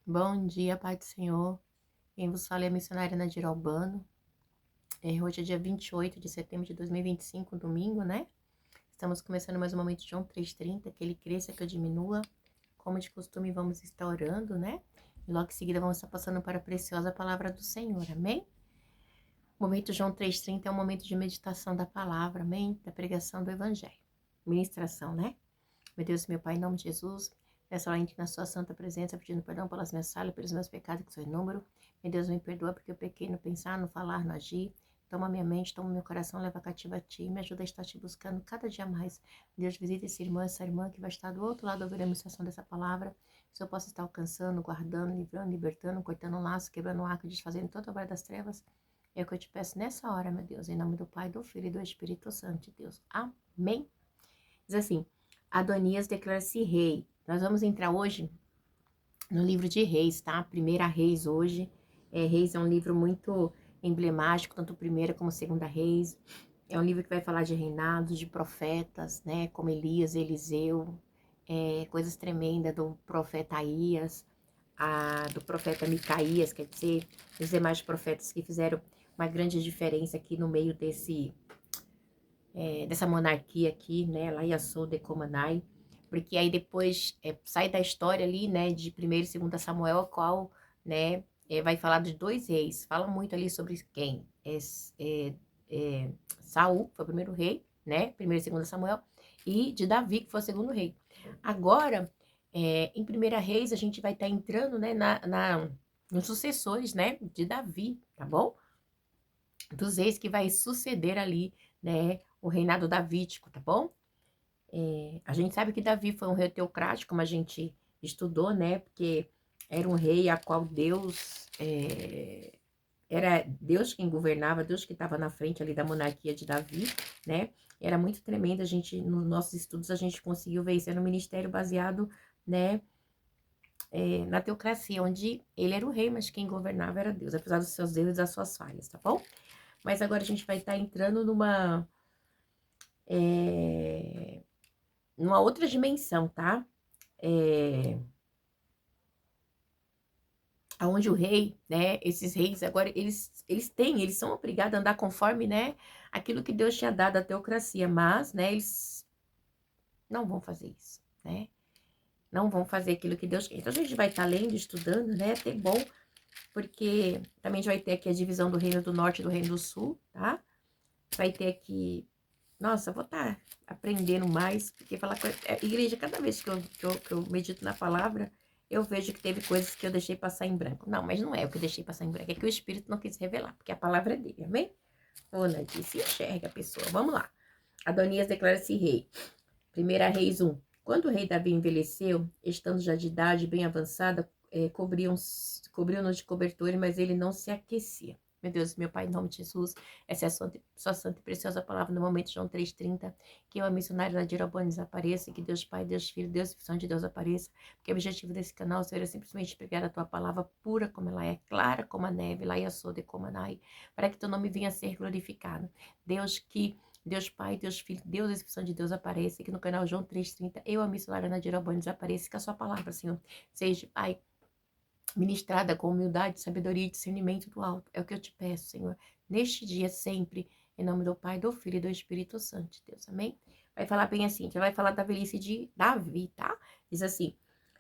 Bom dia, Pai do Senhor. Quem vos fala é a missionária Nadir Albano. Hoje é dia 28 de setembro de 2025, domingo, né? Estamos começando mais um momento de João 3,30, que ele cresça, que eu diminua. Como de costume, vamos estar orando, né? E logo em seguida vamos estar passando para a preciosa palavra do Senhor, amém? O momento João 3,30 é um momento de meditação da palavra, amém? Da pregação do evangelho. Ministração, né? Meu Deus, meu Pai, em nome de Jesus, peço além na sua santa presença, pedindo perdão pelas minhas falhas, pelos meus pecados, que são inúmeros. Meu Deus, me perdoa porque eu pequei no pensar, no falar, no agir. Toma minha mente, toma meu coração, leva cativo a ti. Me ajuda a estar te buscando cada dia mais. Deus, visita esse irmão, essa irmã que vai estar do outro lado ouvindo a ministração dessa palavra. Que eu possa estar alcançando, guardando, livrando, libertando, cortando o laço, quebrando o arco, desfazendo toda a obra das trevas. É o que eu te peço nessa hora, meu Deus, em nome do Pai, do Filho e do Espírito Santo, Deus. Amém. Diz assim: Adonias declara-se rei. Nós vamos entrar hoje no livro de Reis, tá? Primeira Reis hoje. Reis é um livro muito emblemático, tanto primeira como segunda Reis. É um livro que vai falar de reinados, de profetas, né? Como Elias, Eliseu, coisas tremendas do profeta Aías, do profeta Micaías, quer dizer, os demais profetas que fizeram uma grande diferença aqui no meio dessa monarquia aqui, né, lá Yassou de Comanai, porque aí depois sai da história ali, né, de 1º e 2º Samuel, a qual, né, vai falar de dois reis, fala muito ali sobre quem? Saul, foi o primeiro rei, né, 1º e 2º Samuel, e de Davi, que foi o segundo rei. Agora, em 1ª Reis, a gente vai estar entrando, né, nos sucessores, né, de Davi, tá bom? Dos reis que vai suceder ali, né, o reinado davídico, tá bom? A gente sabe que Davi foi um rei teocrático, como a gente estudou, né, porque era um rei a qual era Deus quem governava, Deus que estava na frente ali da monarquia de Davi, né, era muito tremendo, nos nossos estudos, a gente conseguiu ver isso, era um ministério baseado, né, na teocracia, onde ele era o rei, mas quem governava era Deus, apesar dos seus erros e das suas falhas, tá bom? Mas agora a gente vai estar entrando numa outra dimensão, tá? Onde o rei, né? Esses reis agora eles são obrigados a andar conforme, né? Aquilo que Deus tinha dado à teocracia, mas, né? Eles não vão fazer isso, né? Não vão fazer aquilo que Deus quer. Então a gente vai estar lendo, estudando, né? Até bom, porque também a gente vai ter aqui a divisão do reino do norte e do reino do sul, tá? Vai ter aqui. Nossa, vou estar aprendendo mais, porque falar com igreja, cada vez que eu medito na palavra, eu vejo que teve coisas que eu deixei passar em branco. Não, mas não é o que eu deixei passar em branco, é que o Espírito não quis revelar, porque a palavra é dele, amém? Ô, Nadir, se enxerga a pessoa. Vamos lá. Adonias declara-se rei. 1ª Reis 1. Quando o rei Davi envelheceu, estando já de idade bem avançada, cobriam-no de cobertores, mas ele não se aquecia. Meu Deus, meu Pai, em nome de Jesus, essa é a sua santa e preciosa palavra no momento, João 3,30, que eu, a missionária Nadir Albano, desapareça, que Deus Pai, Deus Filho, Deus Espírito Santo de Deus apareça, porque o objetivo desse canal, Senhor, é simplesmente pregar a tua palavra pura como ela é, clara como a neve, lá e sou de como a nai, para que teu nome venha a ser glorificado. Deus Pai, Deus Filho, Deus Espírito Santo de Deus apareça, aqui no canal João 3,30, eu, a missionária Nadir Albano, desapareça, que a sua palavra, Senhor, seja, Pai, ministrada com humildade, sabedoria e discernimento do alto. É o que eu te peço, Senhor, neste dia sempre, em nome do Pai, do Filho e do Espírito Santo de Deus, amém? Vai falar bem assim, já vai falar da velhice de Davi, tá? Diz assim: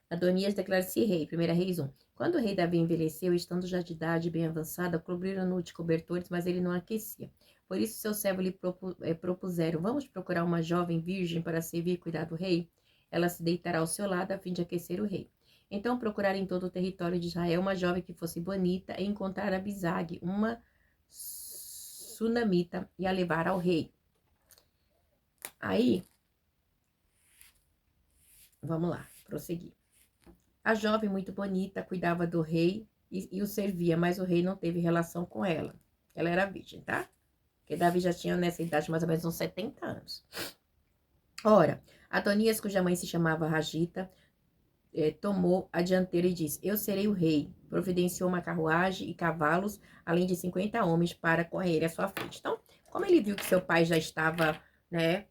Adonias declara-se rei, 1ª Reis 1. Quando o rei Davi envelheceu, estando já de idade bem avançada, cobriram-no de cobertores, mas ele não aquecia. Por isso seu servo lhe propuseram: vamos procurar uma jovem virgem para servir e cuidar do rei? Ela se deitará ao seu lado a fim de aquecer o rei. Então procuraram em todo o território de Israel uma jovem que fosse bonita e encontraram Abisag, uma sunamita, e a levaram ao rei. Aí, vamos lá, prosseguir. A jovem, muito bonita, cuidava do rei e o servia, mas o rei não teve relação com ela. Ela era virgem, tá? Porque Davi já tinha nessa idade mais ou menos uns 70 anos. Ora, Adonias, cuja mãe se chamava Ragita, tomou a dianteira e disse: eu serei o rei. Providenciou uma carruagem e cavalos, além de 50 homens para correr à sua frente. Então, como ele viu que seu pai já estava, né,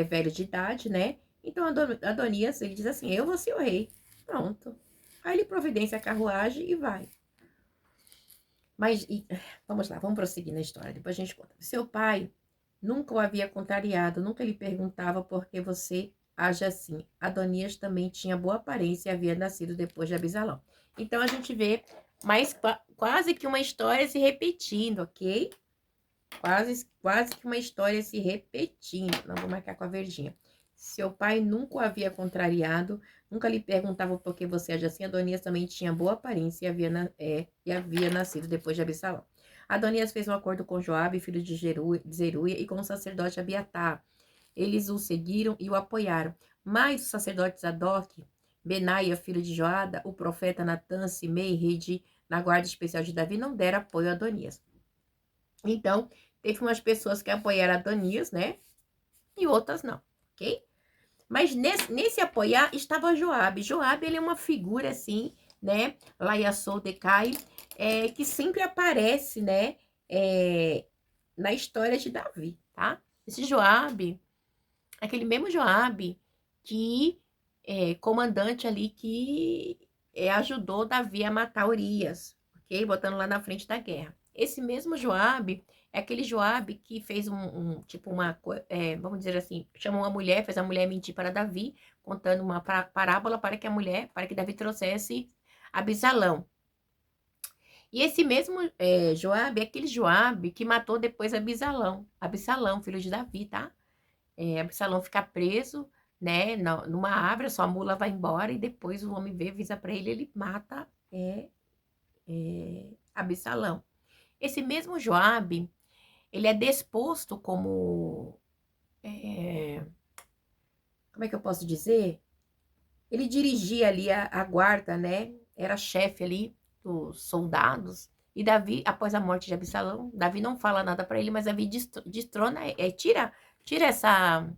velho de idade, né? Então Adonias, ele diz assim: eu vou ser o rei. Pronto. Aí providencia a carruagem e vai. Mas, vamos lá, vamos prosseguir na história, depois a gente conta. Seu pai nunca o havia contrariado, nunca lhe perguntava por que você age assim. Adonias também tinha boa aparência e havia nascido depois de Abisalão. Então, a gente vê mais quase que uma história se repetindo, ok? Quase que uma história se repetindo. Não, vou marcar com a verdinha. Seu pai nunca o havia contrariado, nunca lhe perguntava por que você age assim. Adonias também tinha boa aparência e havia nascido depois de Absalão. Adonias fez um acordo com Joabe, filho de Zeruia, e com o sacerdote Abiatar. Eles o seguiram e o apoiaram. Mas o sacerdote Zadok, Benaia, filho de Joada, o profeta Natan, Simei, rei na guarda especial de Davi, não deram apoio a Adonias. Então, teve umas pessoas que apoiaram Adonias, né? E outras não, ok? Mas nesse apoiar estava Joabe. Joabe, ele é uma figura assim, né? Laiassou Decai, que sempre aparece, né? Na história de Davi, tá? Esse Joabe, aquele mesmo Joabe que comandante ali que ajudou Davi a matar Urias, ok? Botando lá na frente da guerra. Esse mesmo Joabe é aquele Joabe que fez vamos dizer assim, chamou uma mulher, fez a mulher mentir para Davi, contando uma parábola para que Davi trouxesse Abisalão. E esse mesmo Joabe é aquele Joabe que matou depois Abisalão, filho de Davi, tá? Absalão fica preso, né, numa árvore, sua mula vai embora e depois o homem vê, avisa para ele mata Absalão. Esse mesmo Joabe, ele é disposto como, como é que eu posso dizer? Ele dirigia ali a guarda, né? Era chefe ali dos soldados. E Davi, após a morte de Absalão, Davi não fala nada para ele, mas Davi destrona, tira essa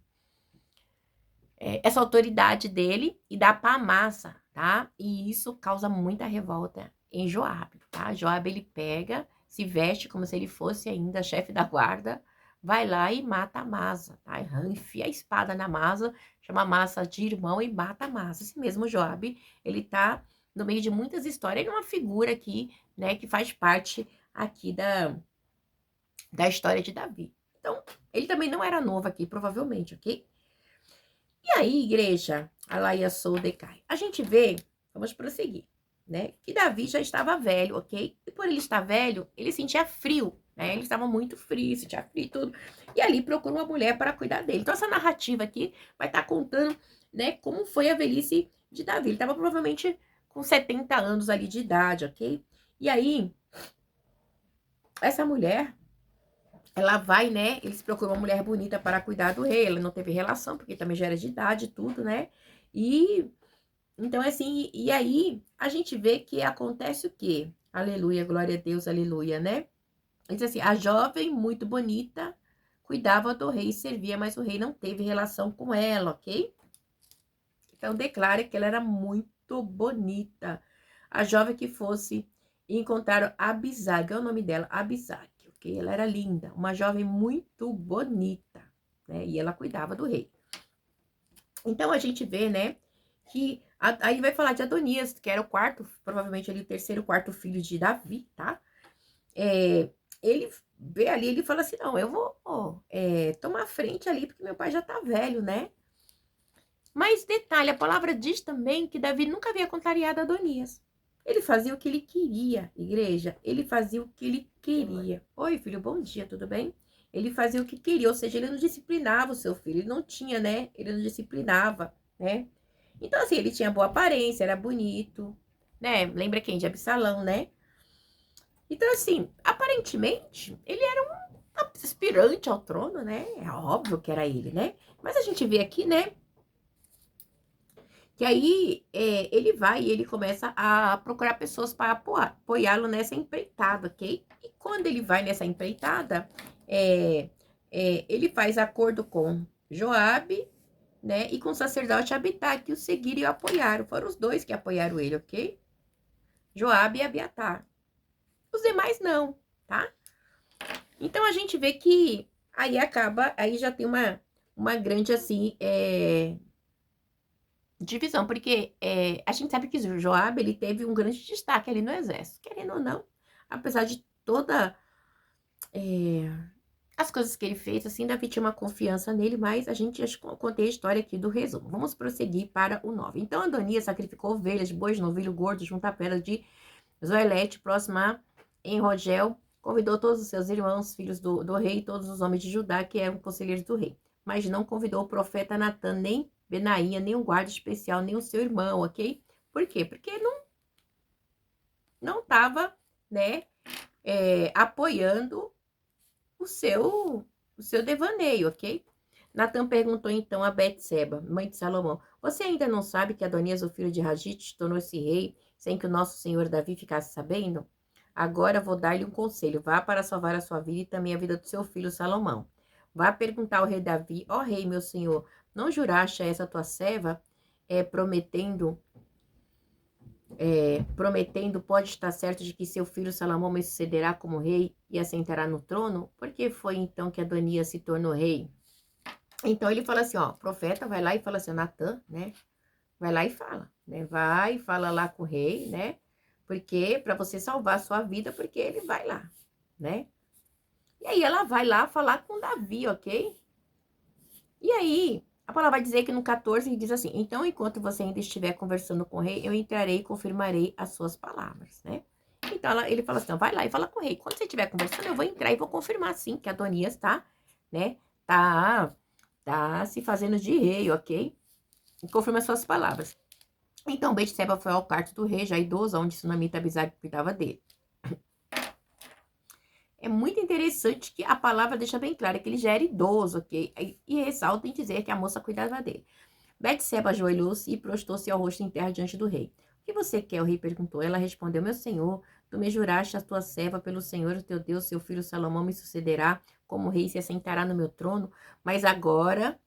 autoridade dele e dá para Amasa, tá? E isso causa muita revolta em Joabe, tá? Joabe, ele pega, se veste como se ele fosse ainda chefe da guarda, vai lá e mata Amasa, tá? Enfia a espada na Amasa, chama Amasa de irmão e mata Amasa. Esse mesmo Joabe, ele tá no meio de muitas histórias, ele é uma figura aqui, né, que faz parte aqui da história de Davi. Então, ele também não era novo aqui, provavelmente, ok? E aí, igreja, a Laia Sou decai. A gente vê, vamos prosseguir, né? Que Davi já estava velho, ok? E por ele estar velho, ele sentia frio, né? Ele estava muito frio, sentia frio e tudo. E ali procura uma mulher para cuidar dele. Então, essa narrativa aqui vai estar contando, né, como foi a velhice de Davi. Ele estava provavelmente com 70 anos ali de idade, ok? E aí, essa mulher, ela vai, né? Eles procuram uma mulher bonita para cuidar do rei. Ela não teve relação, porque também já era de idade e tudo, né? E então, assim, e aí a gente vê que acontece o quê? Aleluia, glória a Deus, aleluia, né? Diz assim: a jovem, muito bonita, cuidava do rei e servia, mas o rei não teve relação com ela, ok? Então, declara que ela era muito bonita. A jovem que fosse encontrar Abisag, é o nome dela, Abisag. Ela era linda, uma jovem muito bonita, né? E ela cuidava do rei. Então, a gente vê, né, que aí vai falar de Adonias, que era o quarto, provavelmente ali o terceiro, quarto filho de Davi, tá? Ele vê ali, ele fala assim, não, eu vou tomar frente ali, porque meu pai já tá velho, né? Mas detalhe, a palavra diz também que Davi nunca havia contrariado Adonias. Ele fazia o que ele queria, igreja. Ele fazia o que ele queria. Oi, filho, bom dia, tudo bem? Ele fazia o que queria, ou seja, ele não disciplinava o seu filho. Ele não tinha, né? Ele não disciplinava, né? Então, assim, ele tinha boa aparência, era bonito, né? Lembra quem? De Absalão, né? Então, assim, aparentemente, ele era um aspirante ao trono, né? É óbvio que era ele, né? Mas a gente vê aqui, né? Que aí ele vai e ele começa a procurar pessoas para apoiá-lo nessa empreitada, ok? E quando ele vai nessa empreitada, ele faz acordo com Joabe, né? E com o sacerdote Abiatar, que o seguiram e o apoiaram. Foram os dois que apoiaram ele, ok? Joabe e Abiatar. Os demais não, tá? Então a gente vê que aí já tem uma grande assim, Divisão, porque a gente sabe que Joabe, ele teve um grande destaque ali no exército, querendo ou não, apesar de toda as coisas que ele fez, assim, Davi tinha uma confiança nele, mas a gente já contei a história aqui do resumo. Vamos prosseguir para o 9. Então Adonias sacrificou ovelhas, bois, novilho gordo junto à pedra de Zoelete, próxima em Rogel, convidou todos os seus irmãos, filhos do rei, todos os homens de Judá, que eram conselheiros do rei. Mas não convidou o profeta Natan, nem Benaía, nem um guarda especial, nem o seu irmão, ok? Por quê? Porque não estava, né, apoiando o seu devaneio, ok? Natan perguntou então a Betseba, mãe de Salomão: Você ainda não sabe que Adonias, o filho de Hagite, tornou-se rei sem que o nosso senhor Davi ficasse sabendo? Agora vou dar-lhe um conselho: vá para salvar a sua vida e também a vida do seu filho Salomão. Vá perguntar ao rei Davi: Ó rei, meu senhor, não juraste a essa tua serva, prometendo, pode estar certo de que seu filho Salomão me sucederá como rei e assentará no trono? Por que foi então que Adonias se tornou rei? Então ele fala assim, ó, profeta vai lá e fala assim, Natan, né? Vai lá e fala, né? Vai e fala lá com o rei, né? Porque para você salvar a sua vida, porque ele vai lá, né? E aí ela vai lá falar com Davi, ok? E aí a palavra vai dizer que no 14 diz assim: Então, enquanto você ainda estiver conversando com o rei, eu entrarei e confirmarei as suas palavras, né? Então ele fala assim: vai lá e fala com o rei. Quando você estiver conversando, eu vou entrar e vou confirmar sim que Adonias tá, né? Tá se fazendo de rei, ok? E confirma as suas palavras. Então Betseba foi ao quarto do rei, já idoso, onde Sunamita Abisag cuidava dele. É muito interessante que a palavra deixa bem clara que ele já era idoso, ok? E ressalta em dizer que a moça cuidava dele. Betseba ajoelhou-se e prostou-se ao rosto em terra diante do rei. O que você quer? O rei perguntou. Ela respondeu: Meu senhor, tu me juraste a tua serva pelo Senhor, o teu Deus, seu filho Salomão me sucederá como rei e se assentará no meu trono. Mas agora,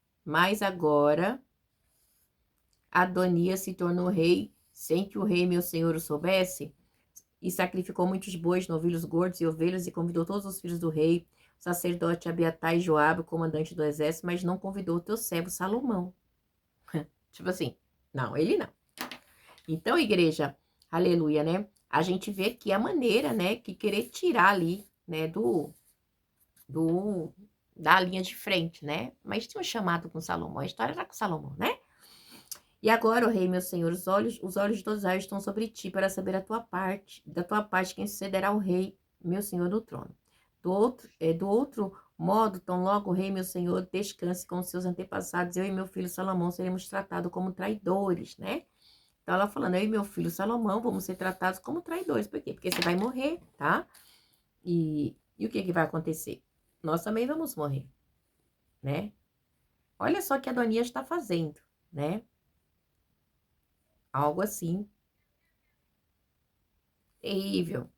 Adonias se tornou rei sem que o rei, meu senhor, o soubesse, e sacrificou muitos bois, novilhos gordos e ovelhas, e convidou todos os filhos do rei, o sacerdote Abiatar e Joabe, o comandante do exército, mas não convidou o teu servo Salomão. Tipo assim, não, ele não. Então, igreja, aleluia, né? A gente vê que a maneira, né, que querer tirar ali, né, do da linha de frente, né? Mas tinha um chamado com Salomão, a história era com Salomão, né? E agora, ó rei, meu senhor, os olhos de todos Israel estão sobre ti para saber da tua parte, quem sucederá ao rei, meu senhor, no trono. Do outro modo, tão logo o rei, meu senhor, descanse com os seus antepassados, eu e meu filho Salomão seremos tratados como traidores, né? Então ela falando, eu e meu filho Salomão vamos ser tratados como traidores. Por quê? Porque você vai morrer, tá? E o que que vai acontecer? Nós também vamos morrer, né? Olha só o que Adonias está fazendo, né? Algo assim terrível.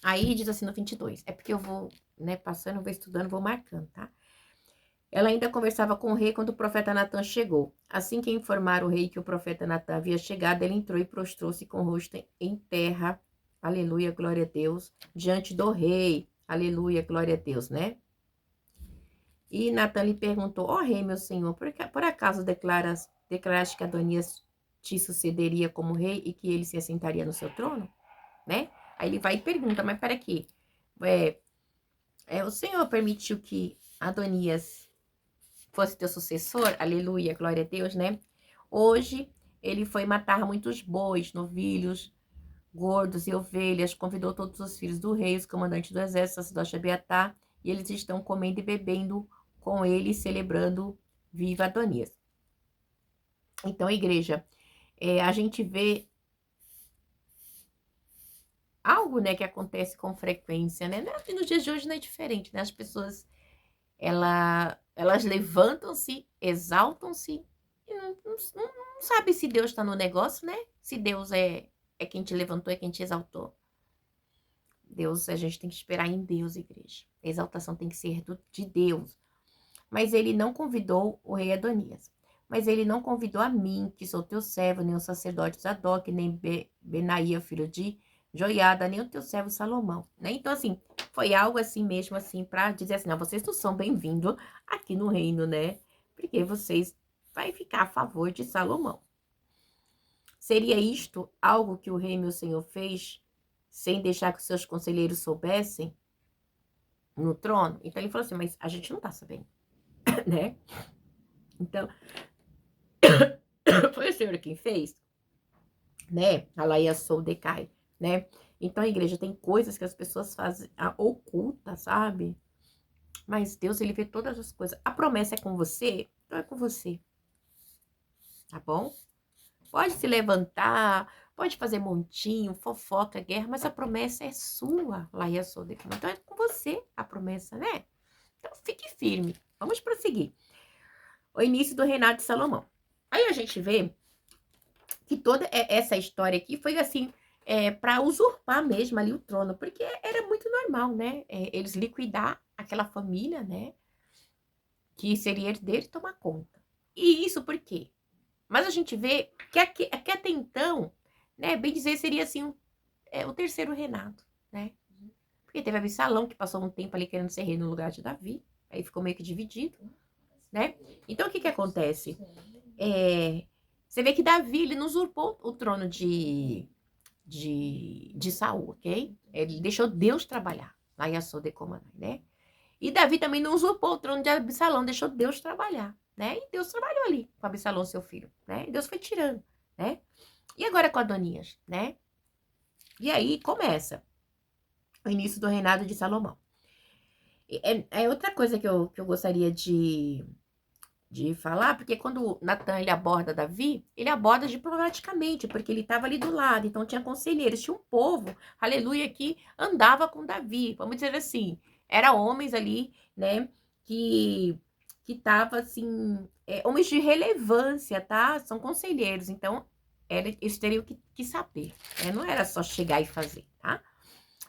Aí diz assim no 22, é porque eu vou, né, passando, vou estudando, vou marcando, tá? Ela ainda conversava com o rei quando o profeta Natan chegou. Assim que informaram o rei que o profeta Natan havia chegado, ele entrou e prostrou-se com o rosto em terra. Aleluia, glória a Deus. Diante do rei. Aleluia, glória a Deus, né? E Natan lhe perguntou: Ó rei, meu senhor, por acaso declaraste que Adonias te sucederia como rei e que ele se assentaria no seu trono? Né? Aí ele vai e pergunta: Mas para quê? O senhor permitiu que Adonias fosse teu sucessor, aleluia, glória a Deus, né? Hoje ele foi matar muitos bois, novilhos, gordos e ovelhas, convidou todos os filhos do rei, os comandantes do exército, sacerdote Abiatar, e eles estão comendo e bebendo com ele, celebrando viva Adonias. Então, igreja, a gente vê algo, né, que acontece com frequência, né? E nos dias de hoje não é diferente, né? As pessoas elas levantam-se, exaltam-se e não sabe se Deus está no negócio, né? Se Deus é quem te levantou, é quem te exaltou. Deus, a gente tem que esperar em Deus, igreja. A exaltação tem que ser de Deus. Mas ele não convidou o rei Adonias. Mas ele não convidou a mim, que sou teu servo, nem o sacerdote Zadok, nem Benaía, filho de Joiada, nem o teu servo Salomão, né? Então, assim, foi algo assim mesmo, assim, para dizer assim, não, vocês não são bem-vindos aqui no reino, né? Porque vocês vai ficar a favor de Salomão. Seria isto algo que o rei meu senhor fez sem deixar que os seus conselheiros soubessem no trono? Então ele falou assim, mas a gente não tá sabendo, né? Então, foi o Senhor quem fez, né? Alaia sou decai, né? Então a igreja tem coisas que as pessoas fazem oculta, sabe? Mas Deus, ele vê todas as coisas. A promessa é com você, então é com você, tá bom? Pode se levantar, pode fazer montinho, fofoca, guerra, mas a promessa é sua, Laia sou decai. Então é com você a promessa, né? Então fique firme. Vamos prosseguir. O início do reinado de Salomão. Aí a gente vê que toda essa história aqui foi assim, para usurpar mesmo ali o trono, porque era muito normal, né? Eles liquidar aquela família, né? Que seria herdeiro e tomar conta. E isso por quê? Mas a gente vê que até então, né? Bem dizer, seria assim o terceiro reinado, né? Porque teve Absalão, que passou um tempo ali querendo ser rei no lugar de Davi, aí ficou meio que dividido, né? Então o que acontece? Você vê que Davi, ele não usurpou o trono de Saul, ok? Ele deixou Deus trabalhar. Lá Yassou de comandar, né? E Davi também não usurpou o trono de Absalão, deixou Deus trabalhar, né? E Deus trabalhou ali com Absalão, seu filho, né? E Deus foi tirando, né? E agora com Adonias, né? E aí começa o início do reinado de Salomão. É outra coisa que eu gostaria de falar, porque quando Natan ele aborda Davi, ele aborda diplomaticamente, porque ele estava ali do lado, então tinha conselheiros, tinha um povo, aleluia, que andava com Davi, vamos dizer assim, eram homens ali, né, que tava assim, homens de relevância, tá? São conselheiros, então eles teriam que saber, não era só chegar e fazer, tá?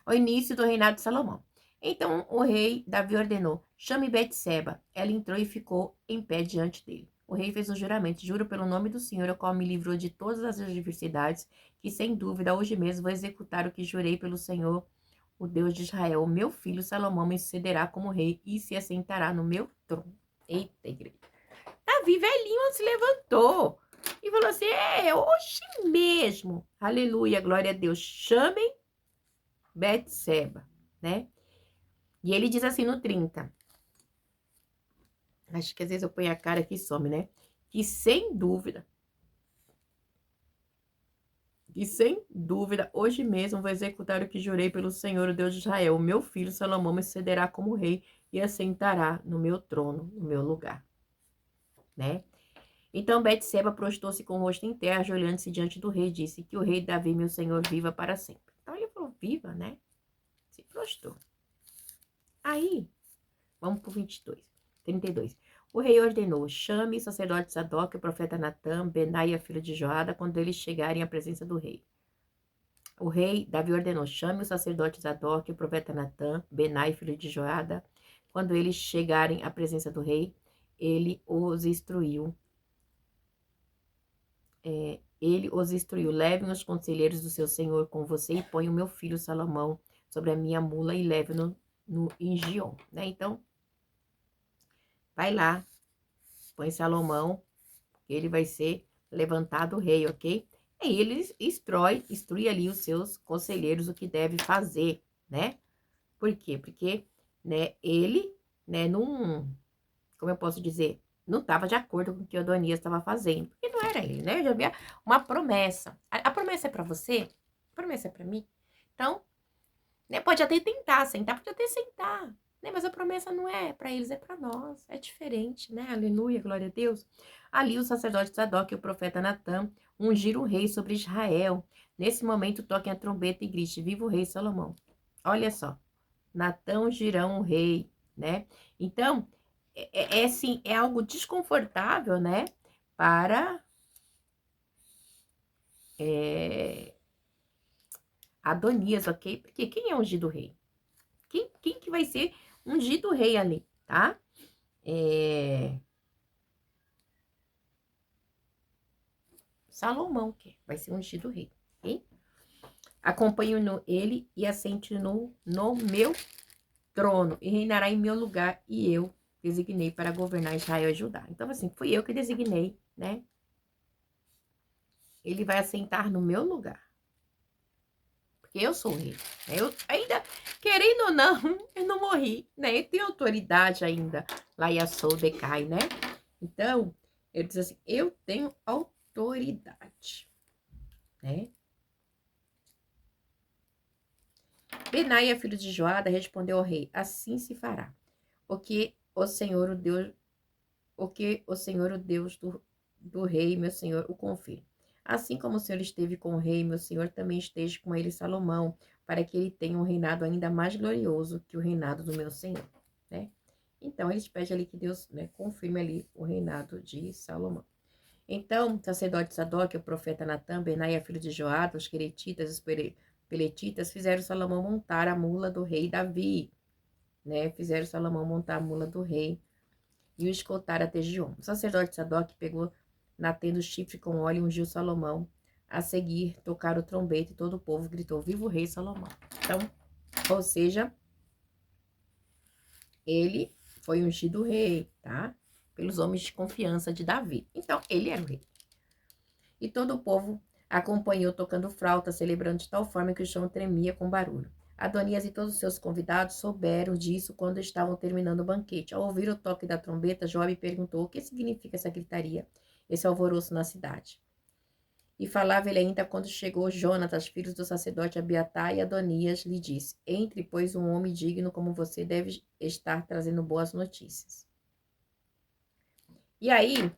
O início do reinado de Salomão. Então o rei Davi ordenou: chame Betseba. Ela entrou e ficou em pé diante dele. O rei fez o juramento: juro pelo nome do Senhor, o qual me livrou de todas as adversidades, que sem dúvida hoje mesmo vou executar o que jurei pelo Senhor, o Deus de Israel. O meu filho Salomão me sucederá como rei e se assentará no meu trono. Eita, igreja. Davi, velhinho, se levantou e falou assim: hoje mesmo. Aleluia, glória a Deus. Chamem Betseba, né? E ele diz assim no 30. Acho que às vezes eu ponho a cara aqui e some, né? Que sem dúvida, hoje mesmo vou executar o que jurei pelo Senhor, o Deus de Israel. O meu filho Salomão me sucederá como rei e assentará no meu trono, no meu lugar, né? Então Betseba prostrou-se com o rosto em terra, ajoelhando-se diante do rei, disse: que o rei Davi, meu senhor, viva para sempre. Então ele falou: viva, né? Se prostrou. Aí, vamos pro 22, 32. O rei ordenou: chame o sacerdote Sadoc, o profeta Natã, Benaia, filho de Joada, quando eles chegarem à presença do rei. O rei Davi ordenou: chame o sacerdote Sadoc, o profeta Natã, Benaia, filho de Joada, quando eles chegarem à presença do rei. Ele os instruiu. Levem os conselheiros do seu senhor com você e põe o meu filho Salomão sobre a minha mula e leve-no em Gion, né? Então, vai lá, põe Salomão, ele vai ser levantado rei, ok? E aí ele instrui ali os seus conselheiros o que deve fazer, né? Por quê? Porque, né, ele, né, não, como eu posso dizer, não estava de acordo com o que Adonias estava fazendo. Porque não era ele, né? Já havia uma promessa. A promessa é para você? A promessa é para mim? Então, né, pode até tentar sentar, pode até sentar, né? Mas a promessa não é para eles, é para nós. É diferente, né? Aleluia, glória a Deus. Ali o sacerdote Sadoc e o profeta Natã ungiram o rei sobre Israel. Nesse momento, toquem a trombeta e grite: viva o rei Salomão. Olha só, Natã ungirão o rei, né? Então, assim, é algo desconfortável, né? Para Adonias, ok? Porque quem é ungido rei? Quem que vai ser ungido rei ali, tá? Salomão, que vai ser ungido rei, ok? Acompanho ele e assente no meu trono, e reinará em meu lugar, e eu designei para governar Israel e Judá. Então, assim, fui eu que designei, né? Ele vai assentar no meu lugar. Porque eu sou o rei. Né? Eu ainda, querendo ou não, eu não morri, né? Eu tenho autoridade ainda. Lá Yassou decai, né? Então, ele diz assim, eu tenho autoridade, né? Benaia, filho de Joada, respondeu ao rei, assim se fará. O que o Senhor, o Deus do rei, meu senhor, o confirme. Assim como o Senhor esteve com o rei, meu senhor, também esteja com ele Salomão, para que ele tenha um reinado ainda mais glorioso que o reinado do meu senhor, né? Então, eles pedem ali que Deus, né, confirme ali o reinado de Salomão. Então, o sacerdote Sadoc, o profeta Natã, Benaia, filho de Joada, os queretitas, os peletitas, fizeram Salomão montar a mula do rei Davi, né? Fizeram Salomão montar a mula do rei e o escoltar até Gion. O sacerdote Sadoc pegou na tenda o chifre com óleo e ungiu Salomão. A seguir, tocaram o trombete e todo o povo gritou, viva o rei Salomão. Então, ou seja, ele foi ungido rei, tá? Pelos homens de confiança de Davi. Então, ele era o rei. E todo o povo acompanhou tocando flauta, celebrando de tal forma que o chão tremia com barulho. Adonias e todos os seus convidados souberam disso quando estavam terminando o banquete. Ao ouvir o toque da trombeta, Joabe perguntou o que significa essa gritaria, esse alvoroço na cidade. E falava ele ainda quando chegou Jonatas, filho do sacerdote Abiatar, e Adonias lhe disse, entre, pois, um homem digno como você deve estar trazendo boas notícias. E aí,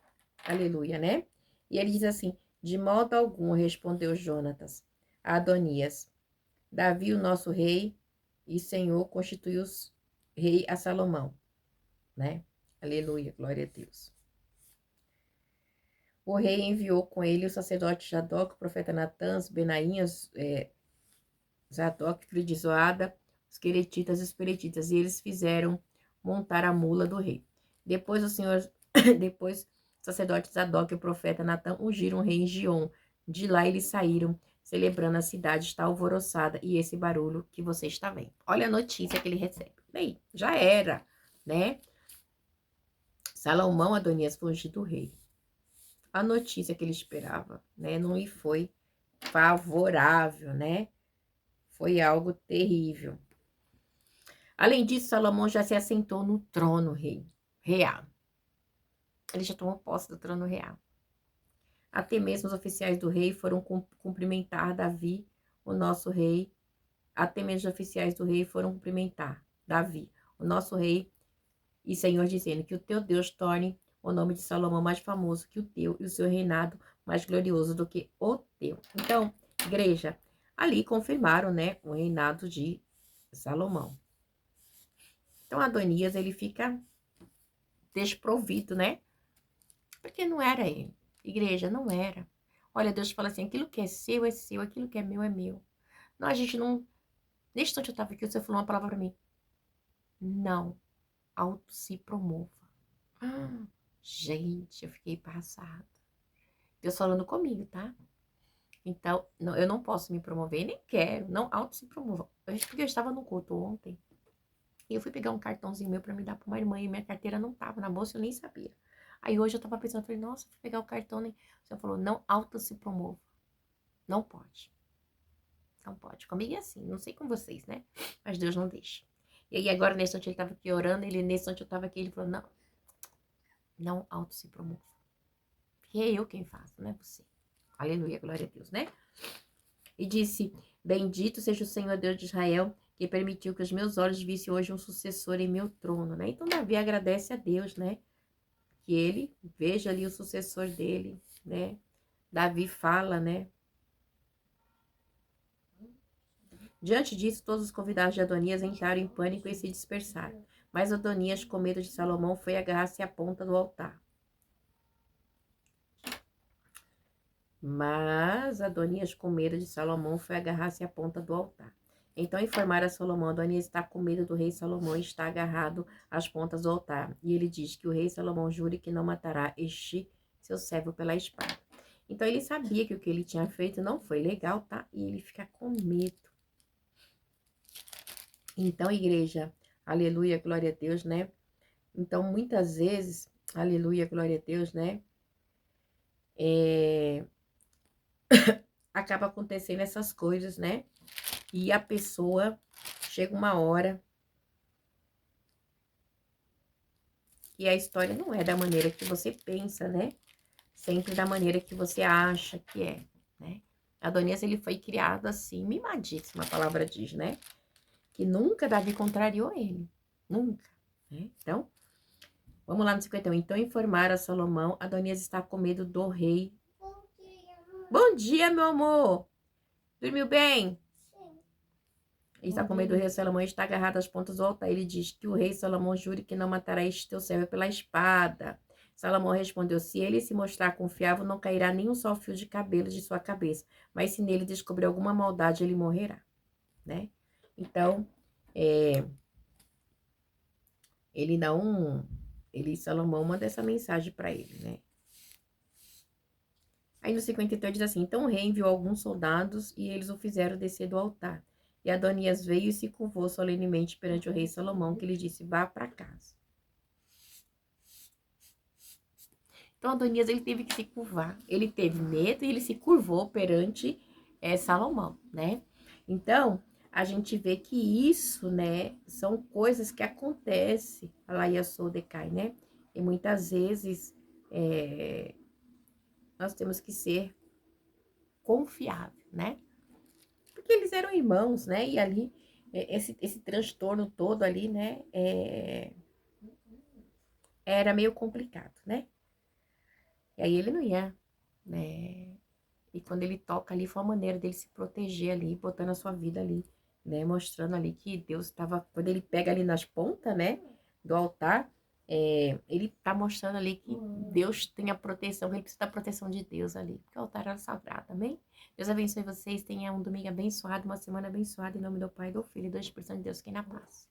aleluia, né? E ele diz assim, de modo algum, respondeu Jonatas a Adonias, Davi, o nosso rei e senhor, constituiu rei a Salomão, né? Aleluia, glória a Deus. O rei enviou com ele o sacerdote Jadoc, o profeta Natã, os Benainhas, Zadok, filho de Zoada, os queretitas e os peretitas, e eles fizeram montar a mula do rei. Depois o senhor, depois o sacerdote Zadok e o profeta Natã ungiram o rei em Gion. De lá eles saíram, celebrando a cidade está alvoroçada, e esse barulho que você está vendo. Olha a notícia que ele recebe. Bem, já era, né? Salomão Adonias foi ungido rei. A notícia que ele esperava, né, não lhe foi favorável, né? Foi algo terrível. Além disso, Salomão já se assentou no trono real. Ele já tomou posse do trono real. Até mesmo os oficiais do rei foram cumprimentar Davi, o nosso rei. Até mesmo os oficiais do rei foram cumprimentar Davi, o nosso rei e Senhor, dizendo que o teu Deus torne o nome de Salomão mais famoso que o teu e o seu reinado mais glorioso do que o teu. Então, igreja, ali confirmaram, né, o reinado de Salomão. Então, Adonias, ele fica desprovido, né? Porque não era ele. Igreja, não era. Olha, Deus fala assim, aquilo que é seu, aquilo que é meu é meu. Não, a gente não... Neste instante eu estava aqui, você falou uma palavra para mim. Não, auto se promova. Gente, eu fiquei passada. Deus falando comigo, tá? Então, não, eu não posso me promover, nem quero. Não, auto se promova. Porque eu estava no culto ontem. E eu fui pegar um cartãozinho meu para me dar para uma irmã e minha carteira não tava na bolsa, eu nem sabia. Aí hoje eu tava pensando, falei, nossa, fui pegar o cartão, né? O senhor falou, não auto se promova. Não pode. Não pode. Comigo é assim, não sei com vocês, né? Mas Deus não deixa. E aí agora, nesse instante, ele tava aqui orando, nesse instante eu tava aqui, ele falou, não auto se promova. Porque é eu quem faço, não é você. Aleluia, glória a Deus, né? E disse, bendito seja o Senhor Deus de Israel, que permitiu que os meus olhos vissem hoje um sucessor em meu trono, né? Então, Davi agradece a Deus, né? Que ele veja ali o sucessor dele, né? Davi fala, né? Diante disso, todos os convidados de Adonias entraram em pânico e se dispersaram. Mas Adonias, com medo de Salomão, foi agarrar-se à ponta do altar. Mas Adonias, com medo de Salomão, foi agarrar-se à ponta do altar. Então informaram a Salomão, Adonias está com medo do rei Salomão e está agarrado às pontas do altar. E ele diz que o rei Salomão jure que não matará este seu servo pela espada. Então ele sabia que o que ele tinha feito não foi legal, tá? E ele fica com medo. Então, igreja, aleluia, glória a Deus, né? Então, muitas vezes, aleluia, glória a Deus, né? É, acaba acontecendo essas coisas, né? E a pessoa chega uma hora que a história não é da maneira que você pensa, né? Sempre da maneira que você acha que é, né? Adonias, ele foi criado assim, mimadíssimo, a palavra diz, né? Que nunca Davi contrariou ele, nunca, né? Então, vamos lá no 51. Então informaram a Salomão, Adonias está com medo do rei. Bom dia, meu amor! Dormiu bem? Ele está com medo do rei Salomão, está agarrado às pontas do altar. Ele diz que o rei Salomão jure que não matará este teu servo pela espada. Salomão respondeu, se ele se mostrar confiável, não cairá nenhum só fio de cabelo de sua cabeça. Mas se nele descobrir alguma maldade, ele morrerá, né? Então, ele não... Salomão manda essa mensagem para ele, né? Aí no 53 diz assim, então o rei enviou alguns soldados e eles o fizeram descer do altar. E Adonias veio e se curvou solenemente perante o rei Salomão, que lhe disse, vá para casa. Então Adonias, ele teve que se curvar. Ele teve medo e ele se curvou perante Salomão, né? Então, a gente vê que isso, né, são coisas que acontecem, lá Yasodecai, né? E muitas vezes nós temos que ser confiável, né? Porque eles eram irmãos, né? E ali, esse transtorno todo ali, né? Era meio complicado, né? E aí ele não ia, né? E quando ele toca ali, foi a maneira dele se proteger ali, botando a sua vida ali, né? Mostrando ali que Deus estava... Quando ele pega ali nas pontas, né? Do altar, ele tá mostrando ali que Deus tem a proteção, que ele precisa da proteção de Deus ali. Porque o altar era sagrado, amém? Deus abençoe vocês, tenha um domingo abençoado, uma semana abençoada, em nome do Pai, do Filho e do Espírito Santo de Deus, que na paz.